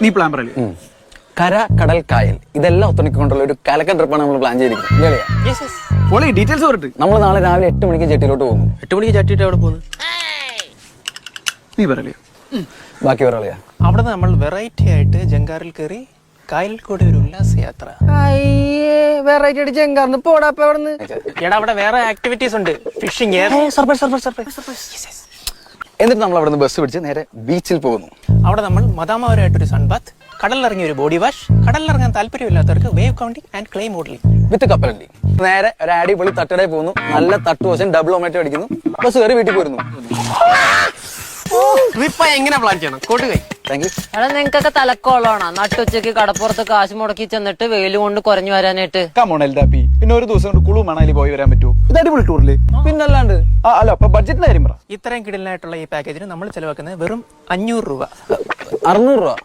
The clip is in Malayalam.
നീ പ്ലാൻ പറയല്ലേ? കര, കടൽ, കായൽ ഇതെല്ലാം ഒത്തുണിക്കൊണ്ടുള്ള ഒരു കലക്കൻ ട്രിപ്പാണ് നമ്മൾ പ്ലാൻ ചെയ്തിരിക്കുന്നത്. ഡീറ്റെയിൽസ് പറഞ്ഞിട്ട് നമ്മൾ നാളെ രാവിലെ 8 മണിക്ക് ജെട്ടിയിലോട്ട് പോകുന്നു. 8 മണിക്ക് ചട്ടിയിട്ട് അവിടെ പോകുന്നു. നീ പറയല്ലേ? ബാക്കി പറയാ. അവിടെ നമ്മൾ വെറൈറ്റി ആയിട്ട് ജങ്കാറിൽ കയറി കായലിൽ കൂടെ ഒരു ഉല്ലാസയാത്ര. വെറൈറ്റി ആയിട്ട് ചെങ്കാർന്ന് പോടാപ്പ അവിടുന്ന്. എടാ അവിടെ വേറെ ആക്ടിവിറ്റീസ് ഉണ്ട്. ഫിഷിംഗ്. എന്നിട്ട് നമ്മൾ അവിടെ നിന്ന് ബസ് പിടിച്ച് നേരെ ബീച്ചിൽ പോകുന്നു. അവിടെ നമ്മൾ മദാമപരമായിട്ടൊരു സൺബാത്ത്, കടലിറങ്ങിയ ഒരു ബോഡി വാഷ്, കടലിറങ്ങാൻ താല്പര്യമില്ലാത്തവർക്ക് wave counting and clay modelling with കപ്പലണ്ടി. നേരെ ഒരു അടിപൊളി തട്ടടേ പോകുന്നു. നല്ല തട്ടുവശം ഡബിൾ ഒമേറ്റോ അടിക്കുന്നു. ബസ് കയറി വീട്ടിൽ പോരുന്നു. എങ്ങനെ പ്ലാൻ ചെയ്യണം? കൊടുകൈ. Thank you. എടാ നിങ്ങൾക്കൊക്കെ തലക്കോളാണോ നട്ടുച്ചയ്ക്ക് കടപ്പുറത്ത് കാശ് മുടക്കി ചെന്നിട്ട് വെയിൽ കൊണ്ട് കുറഞ്ഞു വരാനായിട്ട്? കമോണെൽഡാപ്പി, പിന്നെ ഒരു ദിവസം കൊണ്ട് കുളു മണാലി പോയി വരാൻ പറ്റുമോ? ഇത് അടിപൊളി ടൂറില്ലേ? പിന്നല്ലാണ്ട്. അല്ല അപ്പൊ ബഡ്ജറ്റിന്റെ കാര്യം പറ. ഇത്രയും കിടലായിട്ടുള്ള ഈ പാക്കേജിന് നമ്മൾ ചെലവാക്കുന്നത് വെറും 500 രൂപ. 600 രൂപ.